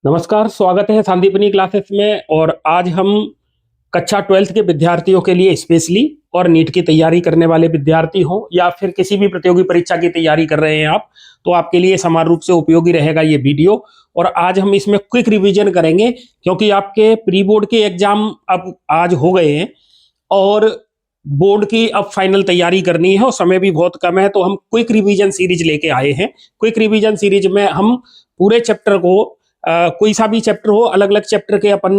नमस्कार, स्वागत है संदीपनी क्लासेस में। और आज हम कक्षा 12th के विद्यार्थियों के लिए स्पेशली और नीट की तैयारी करने वाले विद्यार्थी हो या फिर किसी भी प्रतियोगी परीक्षा की तैयारी कर रहे हैं आप, तो आपके लिए समान रूप से उपयोगी रहेगा ये वीडियो। और आज हम इसमें क्विक रिवीजन करेंगे क्योंकि आपके प्री बोर्ड के एग्जाम अब आज हो गए हैं और बोर्ड की अब फाइनल तैयारी करनी है और समय भी बहुत कम है, तो हम क्विक रिवीजन सीरीज लेके आए हैं। क्विक रिवीजन सीरीज में हम पूरे चैप्टर को कोई सा भी चैप्टर हो, अलग अलग चैप्टर के अपन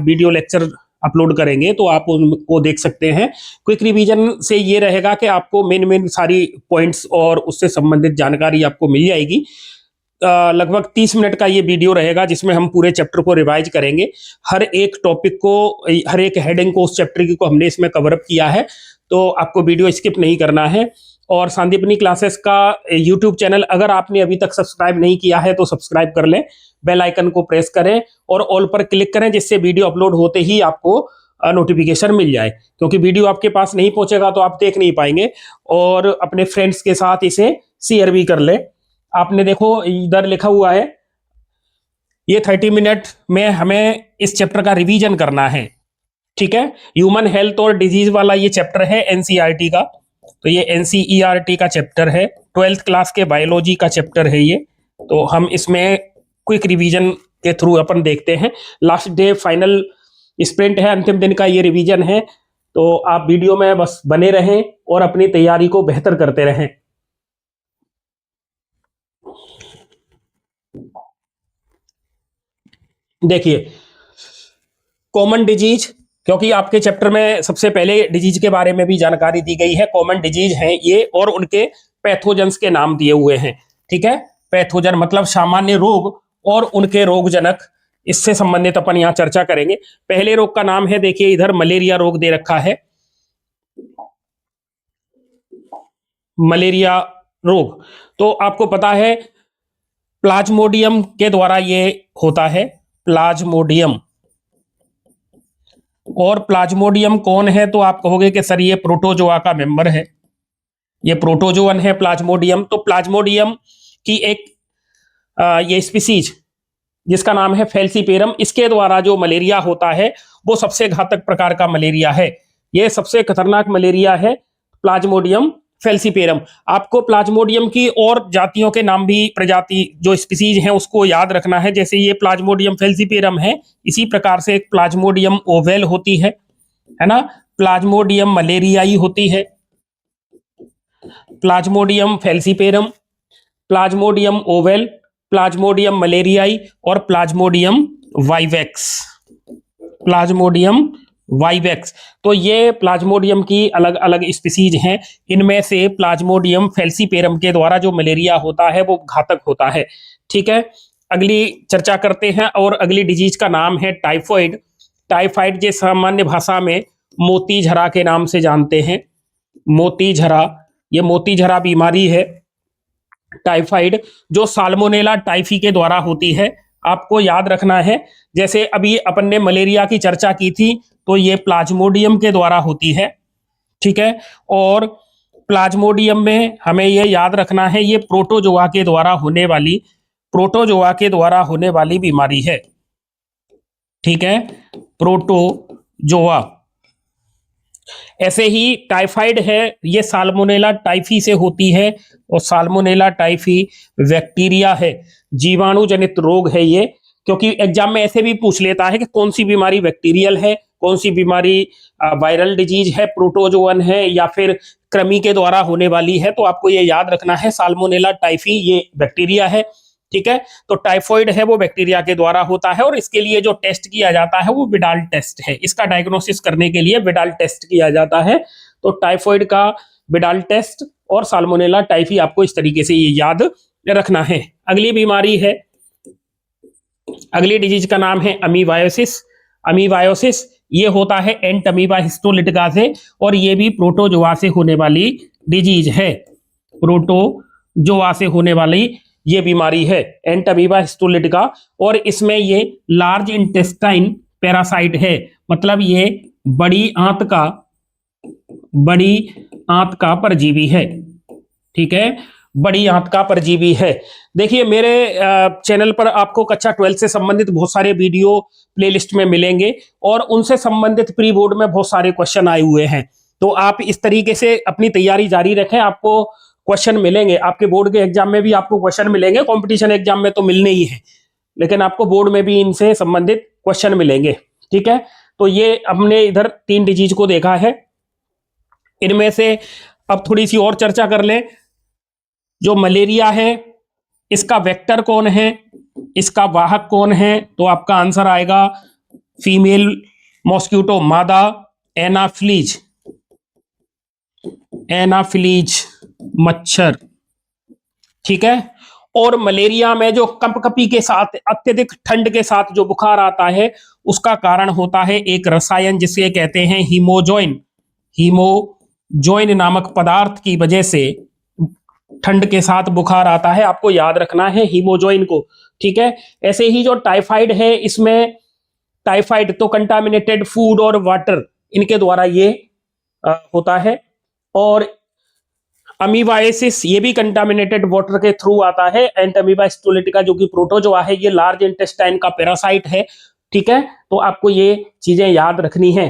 वीडियो लेक्चर अपलोड करेंगे, तो आप उनको देख सकते हैं। क्विक रिवीजन से ये रहेगा कि आपको मेन सारी पॉइंट्स और उससे संबंधित जानकारी आपको मिल जाएगी। लगभग 30 मिनट का ये वीडियो रहेगा जिसमें हम पूरे चैप्टर को रिवाइज करेंगे। हर एक टॉपिक को, हर एक हेडिंग को उस चैप्टर की को हमने इसमें कवर अप किया है, तो आपको वीडियो स्किप नहीं करना है। और संदीपनी क्लासेस का यूट्यूब चैनल अगर आपने अभी तक सब्सक्राइब नहीं किया है तो सब्सक्राइब कर लें, बेल आइकन को प्रेस करें और ऑल पर क्लिक करें, जिससे वीडियो अपलोड होते ही आपको नोटिफिकेशन मिल जाए। क्योंकि वीडियो आपके पास नहीं पहुंचेगा तो आप देख नहीं पाएंगे। और अपने फ्रेंड्स के साथ इसे शेयर भी कर लें। आपने देखो इधर लिखा हुआ है, ये 30 मिनट में हमें इस चैप्टर का रिवीजन करना है। ठीक है, ह्यूमन हेल्थ और डिजीज वाला ये चैप्टर है एनसीईआरटी का, तो ये एनसीईआरटी का चैप्टर है। 12th क्लास के बायोलॉजी का चैप्टर है ये। तो हम इसमें क्विक रिवीजन के थ्रू अपन देखते हैं। लास्ट डे फाइनल स्प्रिंट है, अंतिम दिन का ये रिवीजन है। तो आप वीडियो में बस बने रहें और अपनी तैयारी को बेहतर करते रहें। देखिए, कॉमन डिजीज, क्योंकि आपके चैप्टर में सबसे पहले डिजीज के बारे में भी जानकारी दी गई है। कॉमन डिजीज हैं ये और उनके पैथोजेंस के नाम दिए हुए हैं। ठीक है, पैथोजन मतलब सामान्य रोग और उनके रोगजनक, इससे संबंधित अपन यहां चर्चा करेंगे। पहले रोग का नाम है, देखिए इधर मलेरिया रोग दे रखा है, मलेरिया रोग। तो आपको पता है प्लाज्मोडियम के द्वारा ये होता है, प्लाज्मोडियम। और प्लाज्मोडियम कौन है, तो आप कहोगे कि सर ये प्रोटोजोआ का मेंबर है, ये प्रोटोजोअन है प्लाज्मोडियम। तो प्लाज्मोडियम की एक ये स्पीसीज जिसका नाम है फैल्सीपेरम, इसके द्वारा जो मलेरिया होता है वो सबसे घातक प्रकार का मलेरिया है। ये सबसे खतरनाक मलेरिया है प्लाज्मोडियम फैल्सीपेरम। आपको प्लाज्मोडियम की और जातियों के नाम भी, प्रजाति जो स्पीसीज हैं उसको याद रखना है। जैसे ये प्लाज्मोडियम फैल्सीपेरम है, इसी प्रकार से एक प्लाज्मोडियम ओवेल होती है ना, प्लाज्मोडियम मलेरियाई होती है, plasmodium falciparum, plasmodium ovale, plasmodium मलेरियाई और प्लाज्मोडियम वाइवेक्स, प्लाज्मोडियम वाइवेक्स। तो ये प्लाज्मोडियम की अलग अलग स्पीसीज हैं। इनमें से प्लाज्मोडियम फैल्सीपेरम के द्वारा जो मलेरिया होता है वो घातक होता है। ठीक है, अगली चर्चा करते हैं। और अगली डिजीज का नाम है टाइफॉइड। टाइफाइड जो सामान्य भाषा में मोतीझरा के नाम से जानते हैं, मोतीझरा, ये मोतीझरा बीमारी है टाइफाइड, जो साल्मोनेला टाइफी के द्वारा होती है। आपको याद रखना है, जैसे अभी अपन ने मलेरिया की चर्चा की थी तो ये प्लाज्मोडियम के द्वारा होती है। ठीक है, और प्लाज्मोडियम में हमें ये याद रखना है ये प्रोटोजोआ के द्वारा होने वाली, प्रोटोजोआ के द्वारा होने वाली बीमारी है। ठीक है, प्रोटोजोआ। ऐसे ही टाइफाइड है, ये साल्मोनेला टाइफी से होती है और साल्मोनेला टाइफी बैक्टीरिया है, जीवाणु जनित रोग है ये। क्योंकि एग्जाम में ऐसे भी पूछ लेता है कि कौन सी बीमारी बैक्टीरियल है, कौन सी बीमारी वायरल डिजीज है, प्रोटोजोअन है या फिर कृमि के द्वारा होने वाली है। तो आपको ये याद रखना है साल्मोनेला टाइफी ये बैक्टीरिया है। ठीक है, तो टाइफॉइड है वो बैक्टीरिया के द्वारा होता है और इसके लिए जो टेस्ट किया जाता है वो विडाल टेस्ट है। इसका डायग्नोसिस करने के लिए विडाल टेस्ट किया जाता है। तो टाइफॉइड का विडाल टेस्ट और साल्मोनेला टाइफी आपको इस तरीके से ये याद रखना है। अगली बीमारी है, अगली डिजीज का नाम है अमीबायोसिस। अमीबायोसिस ये होता है एंटमीबा हिस्टोलिटिका से और ये भी प्रोटोजोआ से होने वाली डिजीज है, प्रोटोजोआ से होने वाली ये बीमारी है एंटमीबा हिस्टोलिटिका। और इसमें ये लार्ज इंटेस्टाइन पैरासाइट है, मतलब ये बड़ी आंत का परजीवी है। ठीक है, बड़ी आंत का परजीवी है। देखिए मेरे चैनल पर आपको कक्षा 12 से संबंधित बहुत सारे वीडियो प्लेलिस्ट में मिलेंगे और उनसे संबंधित प्री बोर्ड में बहुत सारे क्वेश्चन आए हुए हैं। तो आप इस तरीके से अपनी तैयारी जारी रखें, आपको क्वेश्चन मिलेंगे। आपके बोर्ड के एग्जाम में भी आपको क्वेश्चन मिलेंगे, कंपटीशन एग्जाम में तो मिलने ही है, लेकिन आपको बोर्ड में भी इनसे संबंधित क्वेश्चन मिलेंगे। ठीक है, तो ये हमने इधर 3 डिजीज को देखा है। इनमें से अब थोड़ी सी और चर्चा कर लें। जो मलेरिया है, इसका वेक्टर कौन है, इसका वाहक कौन है? तो आपका आंसर आएगा फीमेल मॉस्किटो, मादा एनाफिलीज, एनाफिलीज मच्छर। ठीक है, और मलेरिया में जो कंपकपी के साथ अत्यधिक ठंड के साथ जो बुखार आता है, उसका कारण होता है एक रसायन जिसे कहते हैं हीमोजोइन। हीमोजोइन नामक पदार्थ की वजह से ठंड के साथ बुखार आता है, आपको याद रखना है हीमोजोइन को। ठीक है, ऐसे ही जो टाइफाइड है, इसमें टाइफाइड तो कंटामिनेटेड फूड और वाटर इनके द्वारा ये होता है। और अमीबाइसिस ये भी कंटामिनेटेड वाटर के थ्रू आता है। एंटअमीबा स्टोलिटिका जो कि प्रोटोजोआ है, ये लार्ज इंटेस्टाइन का पैरासाइट है। ठीक है, तो आपको ये चीजें याद रखनी है।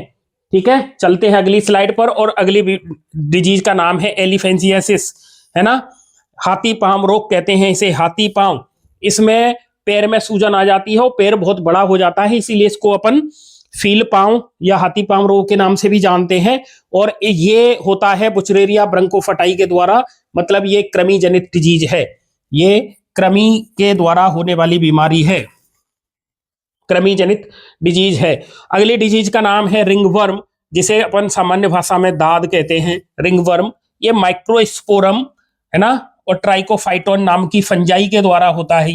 ठीक है, चलते हैं अगली स्लाइड पर। और अगली डिजीज का नाम है एलिफेंसियासिस, है ना, हाथी पांव रोग कहते हैं इसे, हाथी पांव। इसमें पैर में सूजन आ जाती है और पैर बहुत बड़ा हो जाता है, इसीलिए इसको अपन फील पांव या हाथी पांव रोग के नाम से भी जानते हैं। और ये होता है बुचरेरिया ब्रंकोफटाई के द्वारा, मतलब ये कृमि जनित डिजीज है, ये कृमि के द्वारा होने वाली बीमारी है, कृमि जनित डिजीज है। अगली डिजीज का नाम है रिंगवर्म, जिसे अपन सामान्य भाषा में दाद कहते हैं, रिंगवर्म। ये माइक्रोस्पोरम, है ना, और ट्राइकोफाइटोन नाम की फंजाई के द्वारा होता है।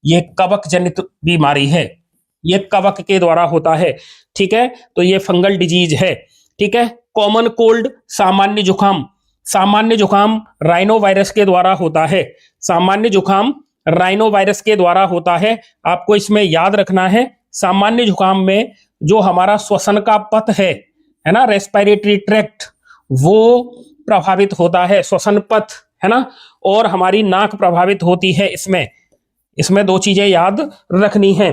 ये कवक जनित बीमारी है, ये कवक के द्वारा होता है। ठीक है, तो ये फंगल डिजीज है। ठीक है, कॉमन कोल्ड, सामान्य जुकाम, सामान्य जुकाम राइनो वायरस के द्वारा होता है, सामान्य जुकाम राइनो वायरस के द्वारा होता है। आपको इसमें याद रखना है, सामान्य जुकाम में जो हमारा श्वसन का पथ है ना, रेस्पिरेटरी ट्रैक्ट, वो प्रभावित होता है, श्वसन पथ, है ना, और हमारी नाक प्रभावित होती है। इसमें 2 चीजें याद रखनी है।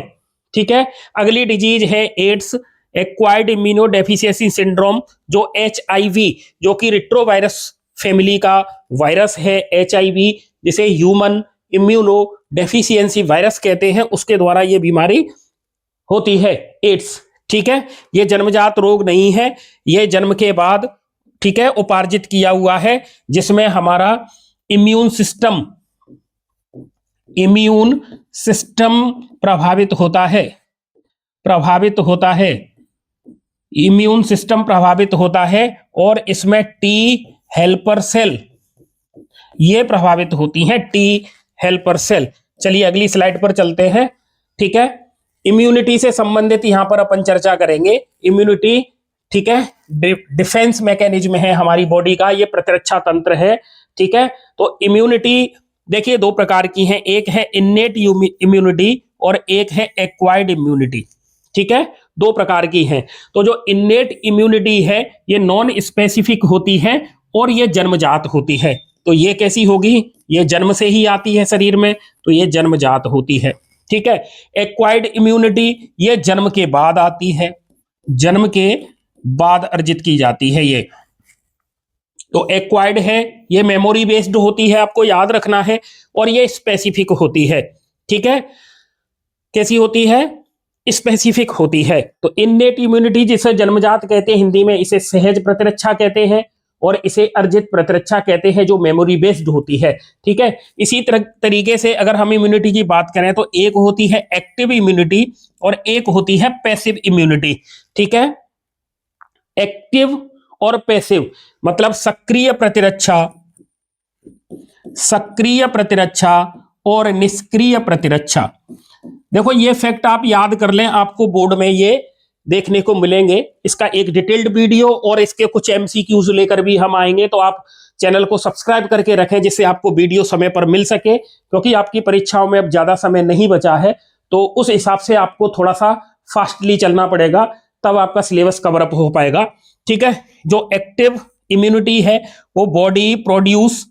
ठीक है, अगली डिजीज है AIDS, acquired immuno deficiency syndrome, जो HIV, जो कि रिट्रोवायरस फैमिली का वायरस है, HIV जिसे ह्यूमन इम्यूनो डेफिशिएंसी वायरस कहते हैं, उसके द्वारा ये बीमारी होती है, एड्स। ठीक है, ये जन्मजात रोग नहीं है, ये जन्म के बाद, ठीक है, उपार्जित किया हुआ है, जिसमें हमारा इम्यून सिस्टम प्रभावित होता है, इम्यून सिस्टम प्रभावित होता है। और इसमें टी हेल्पर सेल ये प्रभावित होती हैं, टी हेल्पर सेल। चलिए अगली स्लाइड पर चलते हैं। ठीक है, इम्यूनिटी से संबंधित यहां पर अपन चर्चा करेंगे। इम्यूनिटी, ठीक है, डिफेंस मैकेनिज्म है हमारी बॉडी का, ये प्रतिरक्षा तंत्र है। ठीक है, तो इम्यूनिटी देखिए 2 प्रकार की है, एक है इन्नेट इम्यूनिटी और एक है एक्वायर्ड इम्यूनिटी। ठीक है, 2 प्रकार की है। तो जो इन्नेट इम्यूनिटी है, ये नॉन स्पेसिफिक होती है और ये जन्मजात होती है। तो ये कैसी होगी? ये जन्म से ही आती है शरीर में, तो ये जन्मजात होती है। ठीक है, एक्वायर्ड इम्यूनिटी ये जन्म के बाद आती है, जन्म के बाद अर्जित की जाती है ये। तो एक्वायर्ड है, ये मेमोरी बेस्ड होती है, आपको याद रखना है, और ये स्पेसिफिक होती है। ठीक है, कैसी होती है? स्पेसिफिक होती है। तो इन्नेट इम्यूनिटी जिसे जन्मजात कहते हैं हिंदी में, इसे सहज प्रतिरक्षा कहते हैं, और इसे अर्जित प्रतिरक्षा कहते हैं, जो मेमोरी बेस्ड होती है। ठीक है, इसी तरीके से अगर हम इम्यूनिटी की बात करें तो एक होती है एक्टिव इम्यूनिटी और एक होती है पैसिव इम्यूनिटी। ठीक है, एक्टिव और पैसिव मतलब सक्रिय प्रतिरक्षा और निष्क्रिय प्रतिरक्षा। देखो ये फैक्ट आप याद कर लें, आपको बोर्ड में ये देखने को मिलेंगे। इसका एक डिटेल्ड वीडियो और इसके कुछ MCQs लेकर भी हम आएंगे, तो आप चैनल को सब्सक्राइब करके रखें जिससे आपको वीडियो समय पर मिल सके, क्योंकि आपकी परीक्षाओं में अब ज्यादा समय नहीं बचा है, तो उस हिसाब से आपको थोड़ा सा फास्टली चलना पड़ेगा, तब आपका सिलेबस कवर अप हो पाएगा। ठीक है, जो एक्टिव इम्यूनिटी है वो बॉडी प्रोड्यूस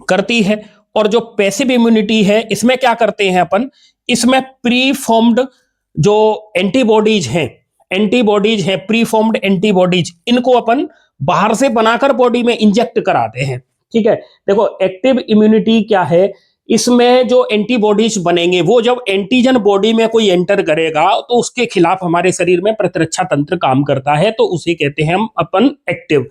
करती है। और जो पैसिव इम्यूनिटी है इसमें क्या करते हैं अपन, इसमें प्री फॉर्म्ड जो एंटीबॉडीज हैं प्री फॉर्म्ड एंटीबॉडीज, इनको अपन बाहर से बनाकर बॉडी में इंजेक्ट कराते हैं। ठीक है, देखो एक्टिव इम्यूनिटी क्या है, इसमें जो एंटीबॉडीज बनेंगे वो जब एंटीजन बॉडी में कोई एंटर करेगा तो उसके खिलाफ हमारे शरीर में प्रतिरक्षा तंत्र काम करता है, तो उसे कहते हैं हम अपन एक्टिव।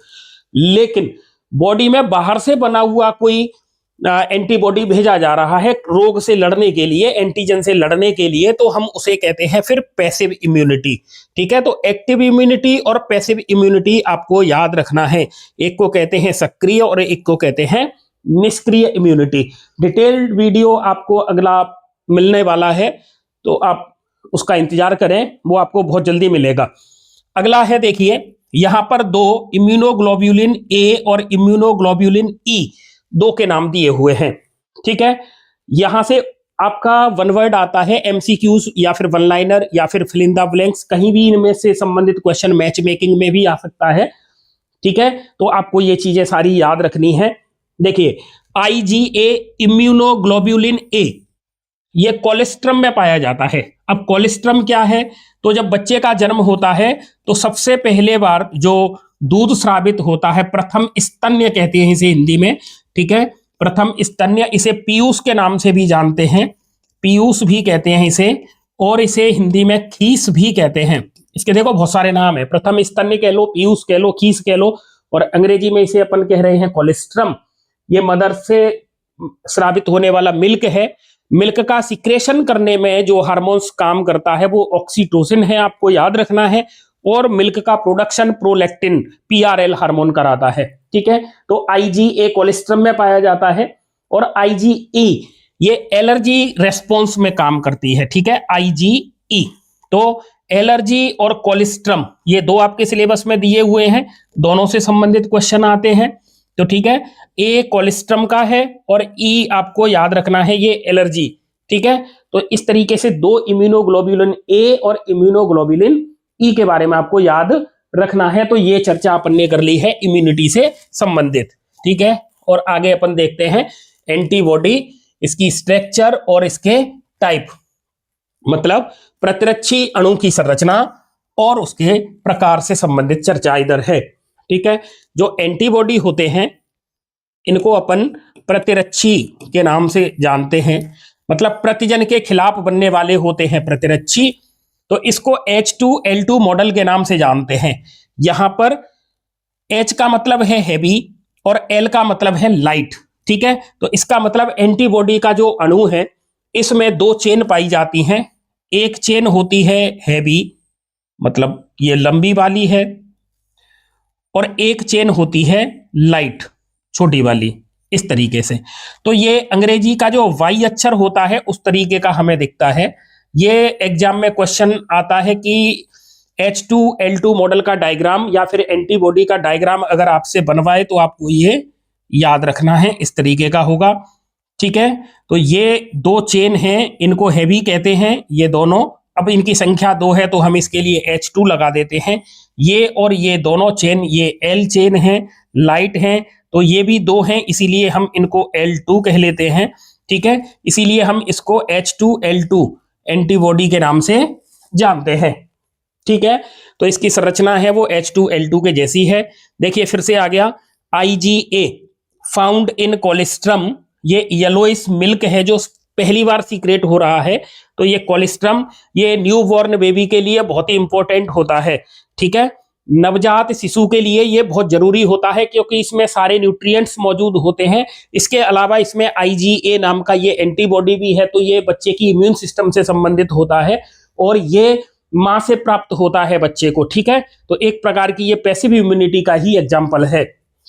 लेकिन बॉडी में बाहर से बना हुआ कोई एंटीबॉडी भेजा जा रहा है रोग से लड़ने के लिए, एंटीजन से लड़ने के लिए, तो हम उसे कहते हैं फिर पैसिव इम्यूनिटी। ठीक है, तो एक्टिव इम्यूनिटी और पैसिव इम्यूनिटी आपको याद रखना है। एक को कहते हैं सक्रिय और एक को कहते हैं निष्क्रिय इम्यूनिटी। डिटेल्ड वीडियो आपको अगला मिलने वाला है, तो आप उसका इंतजार करें, वो आपको बहुत जल्दी मिलेगा। अगला है, देखिए यहां पर दो इम्यूनोग्लोब्यूलिन ए और इम्यूनोग्लोब्यूलिन ई दो के नाम दिए हुए हैं। ठीक है, यहां से आपका वन वर्ड आता है, एमसीक्यूज या फिर वन लाइनर या फिर फिल इन द ब्लैंक्स, कहीं भी इनमें से संबंधित क्वेश्चन मैच मेकिंग में भी आ सकता है। ठीक है, तो आपको ये चीजें सारी याद रखनी है। देखिए आईजीए इम्यूनोग्लोब्यूलिन ए, ये कोलेस्ट्रम में पाया जाता है। अब कोलेस्ट्रम क्या है, तो जब बच्चे का जन्म होता है तो सबसे पहले बार जो दूध स्रावित होता है, प्रथम स्तन्य कहते हैं इसे हिंदी में। ठीक है, प्रथम स्तन्य, इसे पीयूष के नाम से भी जानते हैं, पीयूष भी कहते हैं इसे, और इसे हिंदी में खीस भी कहते हैं। इसके देखो बहुत सारे नाम है, प्रथम स्तन्य कह लो, पीयूष कह लो, खीस कह लो, और अंग्रेजी में इसे अपन कह रहे हैं कोलेस्ट्रम। ये मदर से स्रावित होने वाला मिल्क है। मिल्क का सिक्रेशन करने में जो हार्मोन्स काम करता है वो ऑक्सीटोसिन है, आपको याद रखना है, और मिल्क का प्रोडक्शन प्रोलैक्टिन पीआरएल हार्मोन कराता है। ठीक है, तो आईजीए कोलेस्ट्रम में पाया जाता है, और आईजीई ये एलर्जी रेस्पॉन्स में काम करती है। ठीक है, आईजीई, तो एलर्जी और कोलेस्ट्रम ये दो आपके सिलेबस में दिए हुए हैं, दोनों से संबंधित क्वेश्चन आते हैं। तो ठीक है, ए कोलेस्ट्रम का है और ई आपको याद रखना है ये एलर्जी। ठीक है, तो इस तरीके से दो इम्यूनोग्लोब्यूलिन ए और इम्यूनोग्लोब्यूलिन ई के बारे में आपको याद रखना है। तो ये चर्चा अपन ने कर ली है इम्यूनिटी से संबंधित। ठीक है, और आगे अपन देखते हैं एंटीबॉडी, इसकी स्ट्रक्चर और इसके टाइप, मतलब प्रतिरक्षी अणु की संरचना और उसके प्रकार से संबंधित चर्चा इधर है। ठीक है, जो एंटीबॉडी होते हैं इनको अपन प्रतिरक्षी के नाम से जानते हैं, मतलब प्रतिजन के खिलाफ बनने वाले होते हैं प्रतिरक्षी। तो इसको H2L2 मॉडल के नाम से जानते हैं। यहां पर H का मतलब है हैवी और L का मतलब है लाइट। ठीक है, तो इसका मतलब एंटीबॉडी का जो अणु है इसमें दो चेन पाई जाती हैं। एक चेन होती है हैवी, मतलब ये लंबी वाली है, और एक चेन होती है लाइट, छोटी वाली, इस तरीके से। तो ये अंग्रेजी का जो वाई अक्षर होता है उस तरीके का हमें दिखता है। ये एग्जाम में क्वेश्चन आता है कि H2L2 मॉडल का डायग्राम या फिर एंटीबॉडी का डायग्राम अगर आपसे बनवाए तो आपको ये याद रखना है, इस तरीके का होगा। ठीक है, तो ये दो चेन हैं, इनको हैवी कहते हैं ये दोनों। अब इनकी संख्या दो है तो हम इसके लिए H2 लगा देते हैं। ये और ये दोनों चेन, ये L चेन है, लाइट है, तो ये भी दो हैं, इसीलिए हम इनको L2 कह लेते हैं। ठीक है, इसीलिए हम इसको H2L2 एंटीबॉडी के नाम से जानते हैं। ठीक है, तो इसकी संरचना है वो H2L2 के जैसी है। देखिए फिर से आ गया IgA फाउंड इन कोलेस्ट्रम, ये येलोइश मिल्क है जो पहली बार सीक्रेट हो रहा है। तो ये कोलेस्ट्रम ये न्यू बॉर्न बेबी के लिए बहुत ही इंपॉर्टेंट होता है। ठीक है, नवजात शिशु के लिए ये बहुत जरूरी होता है क्योंकि इसमें सारे न्यूट्रिएंट्स मौजूद होते हैं। इसके अलावा इसमें IgA नाम का ये एंटीबॉडी भी है, तो ये बच्चे की इम्यून सिस्टम से संबंधित होता है और ये मां से प्राप्त होता है बच्चे को। ठीक है, तो एक प्रकार की ये पैसिव इम्यूनिटी का ही एग्जाम्पल है।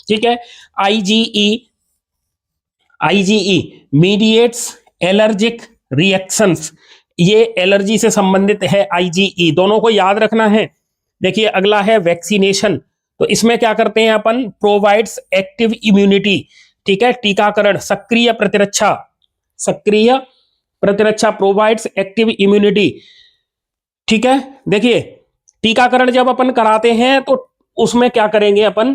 ठीक है, IgE मीडिएट्स एलर्जिक रिएक्शंस, ये एलर्जी से संबंधित है IgE, दोनों को याद रखना है। देखिए अगला है वैक्सीनेशन, तो इसमें क्या करते हैं अपन, प्रोवाइड्स एक्टिव इम्यूनिटी। ठीक है, टीकाकरण, सक्रिय प्रतिरक्षा प्रोवाइड्स एक्टिव इम्यूनिटी। ठीक है, देखिए टीकाकरण जब अपन कराते हैं तो उसमें क्या करेंगे अपन,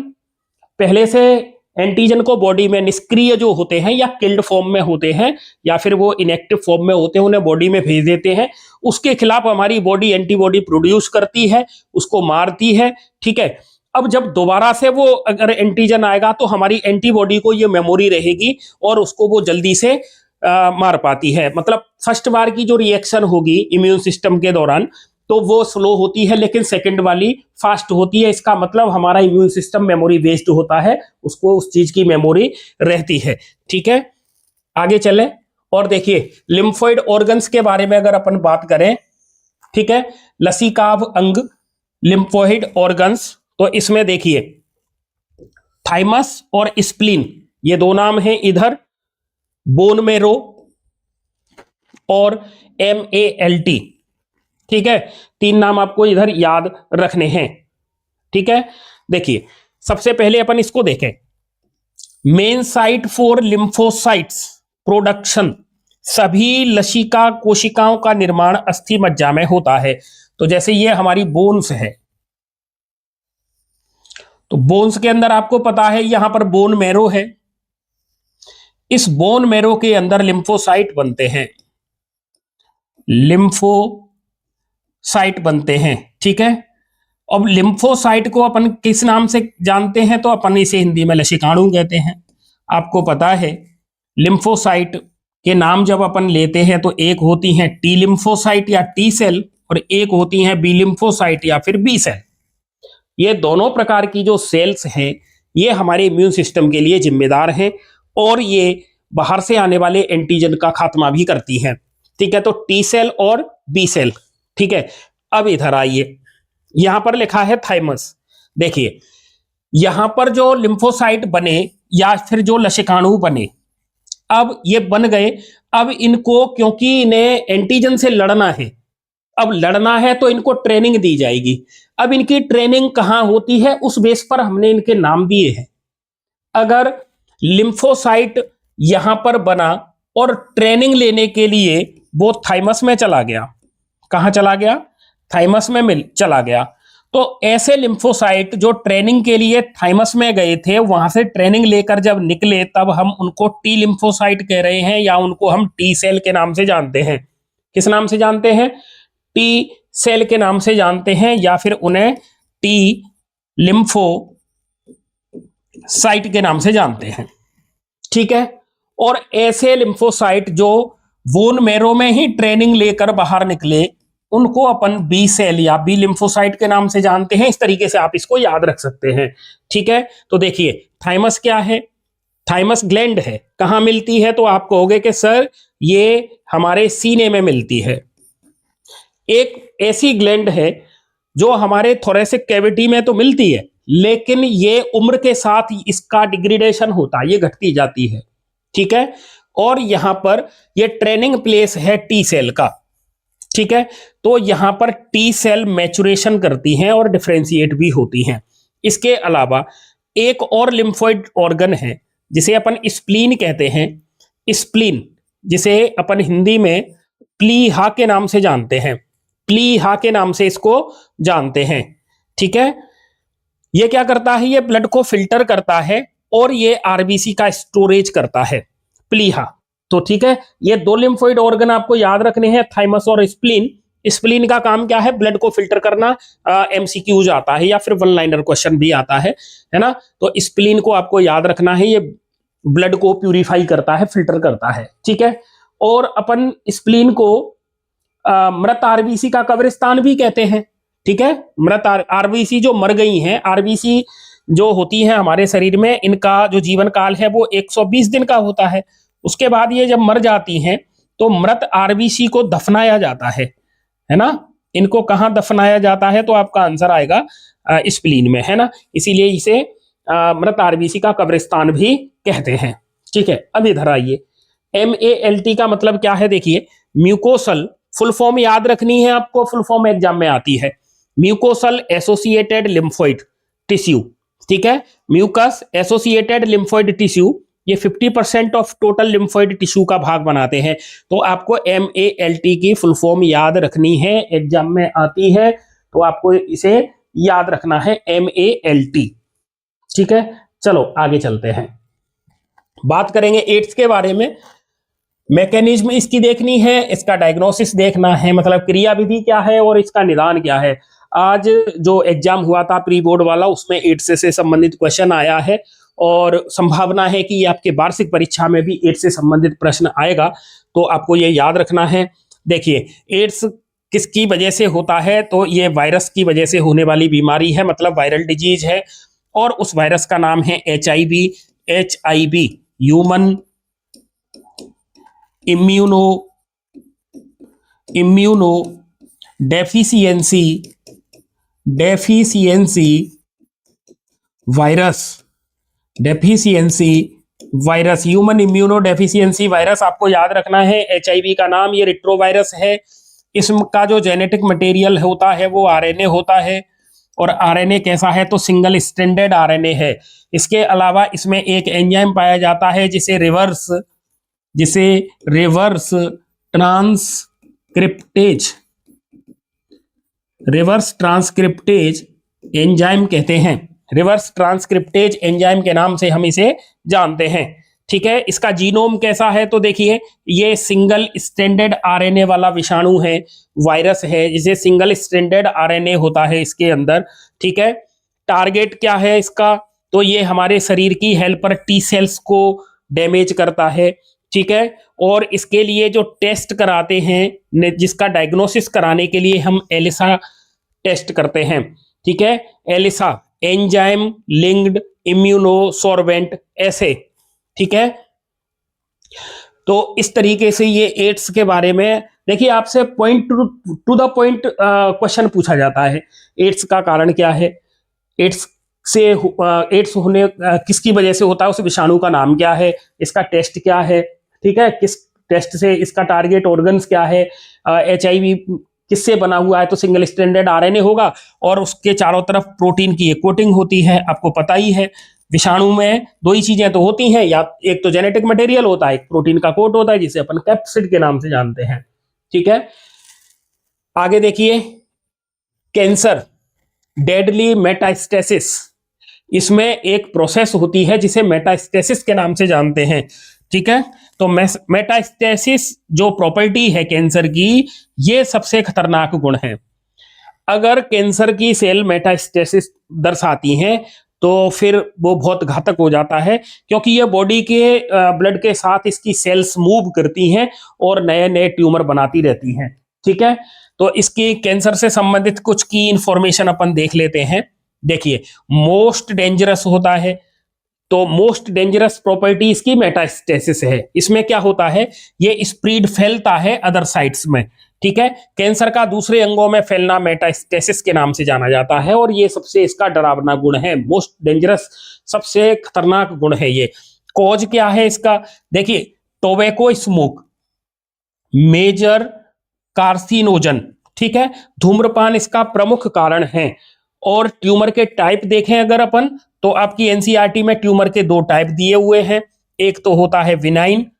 पहले से एंटीजन को बॉडी में निष्क्रिय जो होते हैं या किल्ड फॉर्म में होते हैं या फिर वो इनएक्टिव फॉर्म में होते हैं, उन्हें बॉडी में भेज देते हैं। उसके खिलाफ हमारी बॉडी एंटीबॉडी प्रोड्यूस करती है, उसको मारती है। ठीक है, अब जब दोबारा से वो अगर एंटीजन आएगा तो हमारी एंटीबॉडी को ये मेमोरी रहेगी और उसको वो जल्दी से मार पाती है। मतलब फर्स्ट बार की जो रिएक्शन होगी इम्यून सिस्टम के दौरान तो वो स्लो होती है, लेकिन सेकंड वाली फास्ट होती है। इसका मतलब हमारा इम्यून सिस्टम मेमोरी बेस्ड होता है, उसको उस चीज की मेमोरी रहती है। ठीक है, आगे चले और देखिए लिम्फोइड ऑर्गन्स के बारे में अगर अपन बात करें, ठीक है, लसीकाव अंग लिम्फोइड ऑर्गन्स, तो इसमें देखिए थाइमस और स्प्लीन ये दो नाम हैं इधर, बोन मेरो और MALT। ठीक है, तीन नाम आपको इधर याद रखने हैं। ठीक है, देखिए सबसे पहले अपन इसको देखें, main site for lymphocytes production, सभी लसिका कोशिकाओं का निर्माण अस्थि मज्जा में होता है। तो जैसे ये हमारी बोन्स है, तो बोन्स के अंदर आपको पता है यहां पर बोन मैरो है, इस बोन मैरो के अंदर लिम्फोसाइट बनते हैं, लिम्फोसाइट बनते हैं। ठीक है, अब लिम्फोसाइट को अपन किस नाम से जानते हैं, तो अपन इसे हिंदी में लसिकाणु कहते हैं। आपको पता है लिम्फोसाइट के नाम जब अपन लेते हैं तो एक होती हैं टी लिम्फोसाइट या टी सेल और एक होती हैं बी लिम्फोसाइट या फिर बी सेल। ये दोनों प्रकार की जो सेल्स हैं ये हमारे इम्यून सिस्टम के लिए जिम्मेदार हैं और ये बाहर से आने वाले एंटीजन का खात्मा भी करती हैं। ठीक है, तो टी सेल और बी सेल। ठीक है, अब इधर आइए, यहां पर लिखा है थाइमस। देखिए यहां पर जो लिम्फोसाइट बने या फिर जो लसिकाणु बने, अब ये बन गए, अब इनको क्योंकि इन्हें एंटीजन से लड़ना है, अब लड़ना है तो इनको ट्रेनिंग दी जाएगी। अब इनकी ट्रेनिंग कहां होती है उस बेस पर हमने इनके नाम दिए हैं। अगर लिम्फोसाइट यहां पर बना और ट्रेनिंग लेने के लिए वो थाइमस में चला गया, कहां चला गया, थाइमस में चला गया, तो ऐसे लिम्फोसाइट जो ट्रेनिंग के लिए थाइमस में गए थे, वहां से ट्रेनिंग लेकर जब निकले तब हम उनको टी लिम्फोसाइट कह रहे हैं या उनको हम टी सेल के नाम से जानते हैं। किस नाम से जानते हैं, टी सेल के नाम से जानते हैं या फिर उन्हें टी लिम्फोसाइट के नाम से जानते हैं। ठीक है, और ऐसे लिम्फोसाइट जो बोन मैरो में ही ट्रेनिंग लेकर बाहर निकले उनको अपन बी सेल या बी लिम्फोसाइट के नाम से जानते हैं। इस तरीके से आप इसको याद रख सकते हैं। ठीक है, तो देखिए थाइमस क्या है, थाइमस ग्लैंड है, कहां मिलती है, तो आप कहोगे कि सर ये हमारे सीने में मिलती है। एक ऐसी ग्लैंड है जो हमारे थोरेसिक कैविटी में तो मिलती है, लेकिन ये उम्र के साथ इसका डिग्रेडेशन होता है, ये घटती जाती है। ठीक है, और यहां पर ये ट्रेनिंग प्लेस है टी सेल का। ठीक है, तो यहां पर टी सेल मैचुरेशन करती हैं और डिफरेंशिएट भी होती हैं। इसके अलावा एक और लिम्फोइड ऑर्गन है जिसे अपन स्प्लीन कहते हैं। स्प्लीन जिसे अपन हिंदी में प्लीहा के नाम से जानते हैं, प्लीहा के नाम से इसको जानते हैं। ठीक है, ये क्या करता है, ये ब्लड को फिल्टर करता है और ये आरबीसी का स्टोरेज करता है, प्लीहा। तो ठीक है, ये दो लिम्फोइड ऑर्गन आपको याद रखने हैं, थाइमस और स्प्लीन। स्प्लीन का काम क्या है, ब्लड को फिल्टर करना। MCQ आता है या फिर वन लाइनर क्वेश्चन भी आता है ना। तो स्प्लीन को आपको याद रखना है, ये ब्लड को प्यूरिफाई करता है, फिल्टर करता है। ठीक है, और अपन स्प्लीन को मृत आरबीसी का कब्रिस्तान भी कहते हैं। ठीक है, मृत आरबीसी जो मर गई हैं, आरबीसी जो होती है हमारे शरीर में, इनका जो जीवन काल है वो 120 दिन का होता है। उसके बाद ये जब मर जाती हैं तो मृत आरबीसी को दफनाया जाता है ना। इनको कहां दफनाया जाता है, तो आपका आंसर आएगा स्प्लीन में, है ना। इसीलिए इसे मृत आरबीसी का कब्रिस्तान भी कहते हैं। ठीक है, अब इधर आइए, MALT का मतलब क्या है, देखिए म्यूकोसल, फुल फॉर्म याद रखनी है आपको, फुल फॉर्म एग्जाम में आती है, म्यूकोसल एसोसिएटेड लिम्फोइड टिश्यू। ठीक है, म्यूकस एसोसिएटेड लिम्फोइड टिश्यू, ये 50% ऑफ टोटल लिम्फोइड टिश्यू का भाग बनाते हैं। तो आपको MALT की फुल फॉर्म याद रखनी है, एग्जाम में आती है, तो आपको इसे याद रखना है MALT। ठीक है, चलो आगे चलते हैं। बात करेंगे एड्स के बारे में। मैकेनिज्म इसकी देखनी है, इसका डायग्नोसिस देखना है, मतलब क्रियाविधि क्या है और इसका निदान क्या है। आज जो एग्जाम हुआ था प्री बोर्ड वाला, उसमें एड्स से संबंधित क्वेश्चन आया है और संभावना है कि आपके वार्षिक परीक्षा में भी एड्स से संबंधित प्रश्न आएगा, तो आपको ये याद रखना है। देखिए, एड्स किसकी वजह से होता है, तो ये वायरस की वजह से होने वाली बीमारी है, मतलब वायरल डिजीज है, और उस वायरस का नाम है HIV। HIV human immuno immuno deficiency deficiency virus deficiency virus human immuno deficiency virus आपको याद रखना है। HIV का नाम ये रिट्रोवायरस है। इसका जो जेनेटिक मटेरियल होता है वो RNA होता है, और RNA कैसा है, तो सिंगल स्ट्रैंडेड RNA है। इसके अलावा इसमें एक एंजाइम पाया जाता है जिसे रिवर्स ट्रांसक्रिप्टेज एंजाइम कहते हैं। रिवर्स ट्रांसक्रिप्टेज एंजाइम के नाम से हम इसे जानते हैं। ठीक है, इसका जीनोम कैसा है, तो देखिए ये सिंगल स्ट्रैंडेड RNA वाला विषाणु है, वायरस है, जिसे सिंगल स्ट्रैंडेड RNA होता है इसके अंदर। ठीक है, टारगेट क्या है इसका, तो ये हमारे शरीर की हेल्पर T सेल्स को डैमेज करता है। ठीक है, और इसके लिए जो टेस्ट कराते हैं, जिसका डायग्नोसिस कराने के लिए हम एलिसा टेस्ट करते हैं। ठीक है, एलिसा एंजाइम लिंक्ड इम्यूनोसॉर्बेंट ऐसे। ठीक है, तो इस तरीके से ये एड्स के बारे में देखिए, आपसे point two the point question पूछा जाता है। एड्स का कारण क्या है, एड्स होने किसकी वजह से होता है, उस विषाणु का नाम क्या है, इसका टेस्ट क्या है। ठीक है, किस टेस्ट से, इसका टारगेट ऑर्गन्स क्या है, HIV किससे बना हुआ है, तो सिंगल स्ट्रैंडेड RNA होगा, और उसके चारों तरफ प्रोटीन की एक कोटिंग होती है। आपको पता ही है विषाणु में दो ही चीजें तो होती हैं, या एक तो जेनेटिक मटेरियल होता है, एक प्रोटीन का कोट होता है जिसे अपन कैप्सिड के नाम से जानते हैं। ठीक है, आगे देखिए, कैंसर डेडली मेटास्टेसिस, इसमें एक प्रोसेस होती है जिसे मेटास्टेसिस के नाम से जानते हैं। ठीक है, तो मेटास्टेसिस जो प्रॉपर्टी है कैंसर की, ये सबसे खतरनाक गुण है। अगर कैंसर की सेल मेटास्टेसिस दर्शाती हैं तो फिर वो बहुत घातक हो जाता है, क्योंकि ये बॉडी के ब्लड के साथ इसकी सेल्स मूव करती हैं और नए नए ट्यूमर बनाती रहती हैं। ठीक है, तो इसकी कैंसर से संबंधित कुछ की इंफॉर्मेशन अपन देख लेते हैं। देखिए, मोस्ट डेंजरस होता है, तो मोस्ट डेंजरस प्रॉपर्टी इसकी मेटास्टेसिस है। इसमें क्या होता है, ये स्प्रीड फैलता है अदर साइट्स में। ठीक है, कैंसर का दूसरे अंगों में फैलना मेटास्टेसिस के नाम से जाना जाता है, और ये सबसे इसका डरावना गुण है, मोस्ट डेंजरस, सबसे खतरनाक गुण है ये। कॉज क्या है इसका, देखिए, टोबैको स्मोक मेजर कार्सिनोजन। ठीक है, धूम्रपान इसका प्रमुख कारण है। और ट्यूमर के टाइप देखें अगर अपन, तो आपकी NCERT में ट्यूमर के दो टाइप दिए हुए हैं, एक तो होता है विनाइन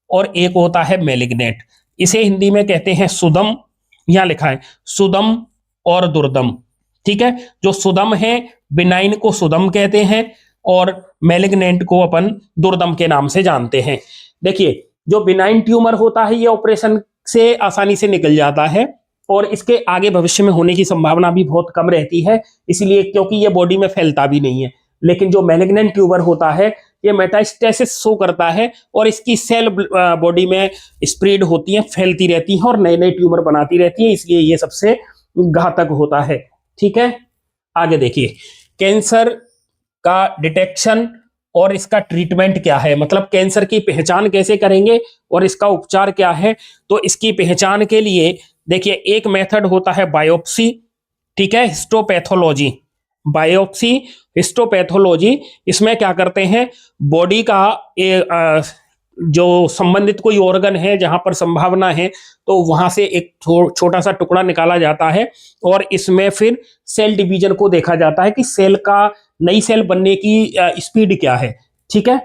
और एक होता है मैलिग्नेंट। इसे हिंदी में कहते हैं सुदम, यहां लिखा है सुदम और दुर्दम। ठीक है, जो सुदम है, बिनाइन को सुदम कहते हैं, और मैलिग्नेंट को अपन दुर्दम के नाम से जानते हैं। देखिए, जो बिनाइन ट्यूमर होता है ये ऑपरेशन से आसानी से निकल जाता है, और इसके आगे भविष्य में होने की संभावना भी बहुत कम रहती है, इसलिए क्योंकि ये बॉडी में फैलता भी नहीं है। लेकिन जो मैलिग्नेंट ट्यूमर होता है, ये मेटास्टेसिस शो करता है, और इसकी सेल बॉडी में स्प्रेड होती है, फैलती रहती है और नए नए ट्यूमर बनाती रहती है, इसलिए ये सबसे घातक होता है। ठीक है, आगे देखिए, कैंसर का डिटेक्शन और इसका ट्रीटमेंट क्या है, मतलब कैंसर की पहचान कैसे करेंगे और इसका उपचार क्या है। तो इसकी पहचान के लिए देखिए, एक मेथड होता है बायोप्सी। ठीक है, हिस्टोपैथोलॉजी, बायोप्सी, हिस्टोपैथोलॉजी, इसमें क्या करते हैं, बॉडी का जो संबंधित कोई ऑर्गन है जहां पर संभावना है, तो वहां से एक छोटा सा टुकड़ा निकाला जाता है, और इसमें फिर सेल डिवीजन को देखा जाता है कि सेल का नई सेल बनने की स्पीड क्या है। ठीक है,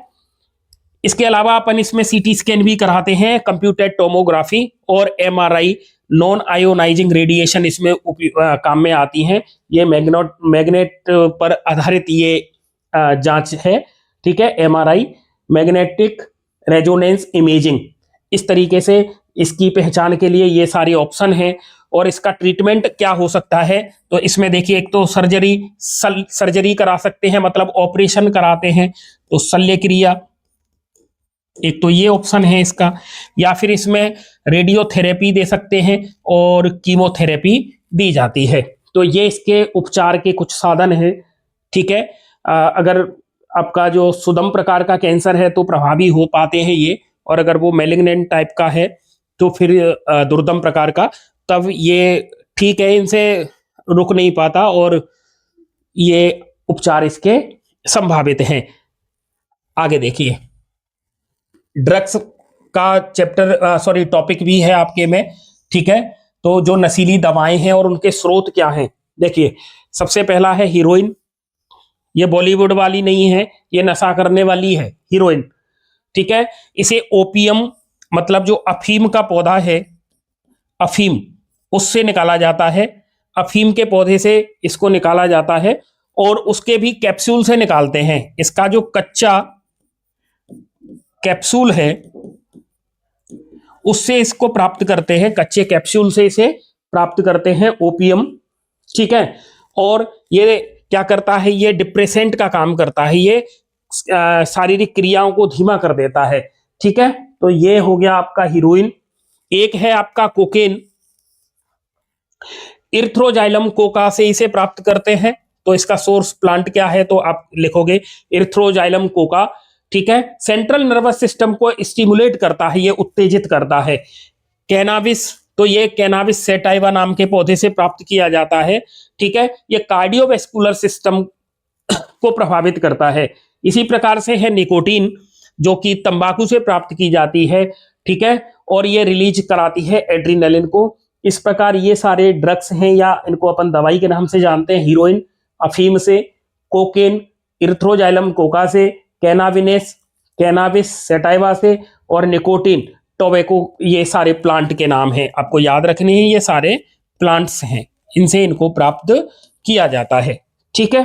इसके अलावा अपन इसमें CT स्कैन भी कराते हैं, कंप्यूटेड टोमोग्राफी और MRI, नॉन आयोनाइजिंग रेडिएशन इसमें काम में आती हैं। ये मैग्नेट पर आधारित ये जांच है। ठीक है, MRI मैग्नेटिक रेजोनेंस इमेजिंग। इस तरीके से इसकी पहचान के लिए ये सारे ऑप्शन हैं। और इसका ट्रीटमेंट क्या हो सकता है, तो इसमें देखिए, एक तो सर्जरी करा सकते हैं, मतलब ऑपरेशन कराते हैं तो शल्य क्रिया, एक तो ये ऑप्शन है इसका। या फिर इसमें रेडियोथेरेपी दे सकते हैं और कीमोथेरेपी दी जाती है। तो ये इसके उपचार के कुछ साधन हैं। ठीक है, अगर आपका जो सुदम प्रकार का कैंसर है तो प्रभावी हो पाते हैं ये, और अगर वो मेलिग्नेंट टाइप का है तो फिर दुर्दम प्रकार का, तब ये ठीक है, इनसे रुक नहीं पाता और ये उपचार इसके संभावित हैं। आगे देखिए, ड्रग्स का चैप्टर टॉपिक भी है आपके में। ठीक है, तो जो नशीली दवाएं हैं और उनके स्रोत क्या हैं, देखिए सबसे पहला है हीरोइन। ये बॉलीवुड वाली नहीं है, ये नशा करने वाली है, हीरोइन। ठीक है, इसे ओपियम, मतलब जो अफीम का पौधा है, अफीम, उससे निकाला जाता है। अफीम के पौधे से इसको निकाला जाता है और उसके भी कैप्सूल से निकालते हैं। इसका जो कच्चा कैप्सूल है उससे इसको प्राप्त करते हैं, कच्चे कैप्सूल से इसे प्राप्त करते हैं ओपियम। ठीक है, और ये क्या करता है, ये डिप्रेसेंट का काम करता है, ये शारीरिक क्रियाओं को धीमा कर देता है। ठीक है, तो ये हो गया आपका हीरोइन। एक है आपका कोकेन, इर्थ्रोजाइलम कोका से इसे प्राप्त करते हैं। तो इसका सोर्स प्लांट क्या है, तो आप लिखोगे इर्थ्रोजाइलम कोका। ठीक है, सेंट्रल नर्वस सिस्टम को स्टिमुलेट करता है, ये उत्तेजित करता है। कैनाबिस, तो ये कैनाबिस सैटाइवा नाम के पौधे से प्राप्त किया जाता है। ठीक है, ये कार्डियोवैस्कुलर सिस्टम को प्रभावित करता है। इसी प्रकार से है निकोटीन, जो कि तंबाकू से प्राप्त की जाती है। ठीक है, और ये रिलीज कराती है एड्रीनलिन को। इस प्रकार ये सारे ड्रग्स हैं, या इनको अपन दवाई के नाम से जानते हैं, हीरोइन अफीम से, कोकेन इर्थ्रोजाइलम कोका से, कैनाबिस सैटाइवा से, और निकोटीन टोबैको, ये सारे प्लांट के नाम हैं, आपको याद रखने हैं, ये सारे प्लांट्स हैं, इनसे इनको प्राप्त किया जाता है। ठीक है,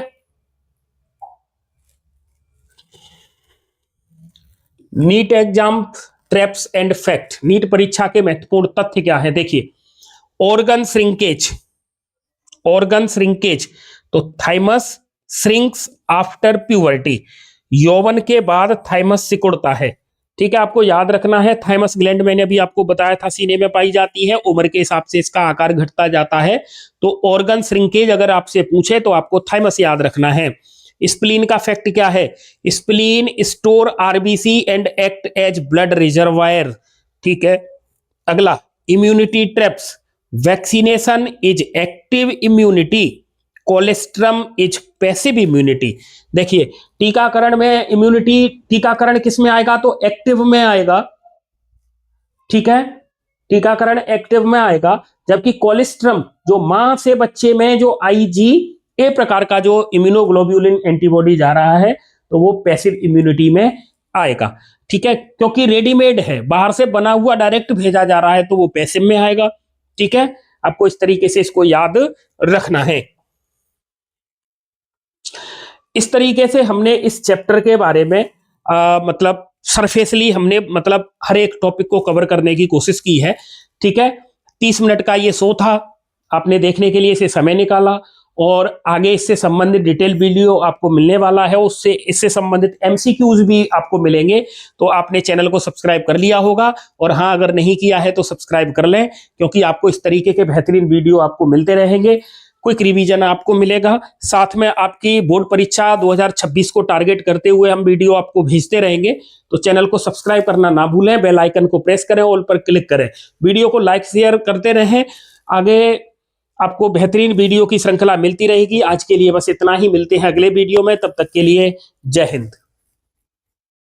NEET exam traps and fact. NEET परीक्षा के महत्वपूर्ण तथ्य क्या है, देखिए, ऑर्गन श्रिंकेज, तो थाइमस श्रिंक्स आफ्टर प्यूबर्टी, यौवन के बाद थाइमस सिकुड़ता है। ठीक है, आपको याद रखना है, थाइमस ग्लैंड मैंने अभी आपको बताया था सीने में पाई जाती है, उम्र के हिसाब से इसका आकार घटता जाता है। तो ऑर्गन श्रिंकेज अगर आपसे पूछे तो आपको थाइमस याद रखना है। स्प्लीन का फैक्ट क्या है, spleen store RBC and act as blood reservoir. ठीक है, अगला immunity traps, vaccination is active immunity, colostrum is passive immunity. देखिए, टीकाकरण में इम्यूनिटी, टीकाकरण किस में आएगा, तो एक्टिव में आएगा। ठीक है, टीकाकरण एक्टिव में आएगा, जबकि कोलेस्ट्रम, जो मां से बच्चे में जो IgA प्रकार का जो इम्यूनोग्लोब्यूलिन एंटीबॉडी जा रहा है, तो वो पैसिव इम्यूनिटी में आएगा। ठीक है, क्योंकि रेडीमेड है, बाहर से बना हुआ डायरेक्ट भेजा जा रहा है, तो वो पैसिव में आएगा। ठीक है, आपको इस तरीके से इसको याद रखना है। इस तरीके से हमने इस चैप्टर के बारे में मतलब सरफेसली हमने मतलब हर एक टॉपिक को कवर करने की कोशिश की है। ठीक है, 30 मिनट का ये शो था, आपने देखने के लिए इसे समय निकाला, और आगे इससे संबंधित डिटेल वीडियो आपको मिलने वाला है, उससे इससे संबंधित MCQs भी आपको मिलेंगे। तो आपने चैनल को सब्सक्राइब कर लिया होगा, और हाँ, अगर नहीं किया है तो सब्सक्राइब कर लें, क्योंकि आपको इस तरीके के बेहतरीन वीडियो आपको मिलते रहेंगे। क्विक रिवीजन आपको मिलेगा, साथ में आपकी बोर्ड परीक्षा 2026 को टारगेट करते हुए हम वीडियो आपको भेजते रहेंगे। तो चैनल को सब्सक्राइब करना ना भूलें, बेल आइकन को प्रेस करें, ऑल पर क्लिक करें, वीडियो को लाइक शेयर करते रहें। आगे आपको बेहतरीन वीडियो की श्रृंखला मिलती रहेगी। आज के लिए बस इतना ही, मिलते हैं अगले वीडियो में, तब तक के लिए जय हिंद।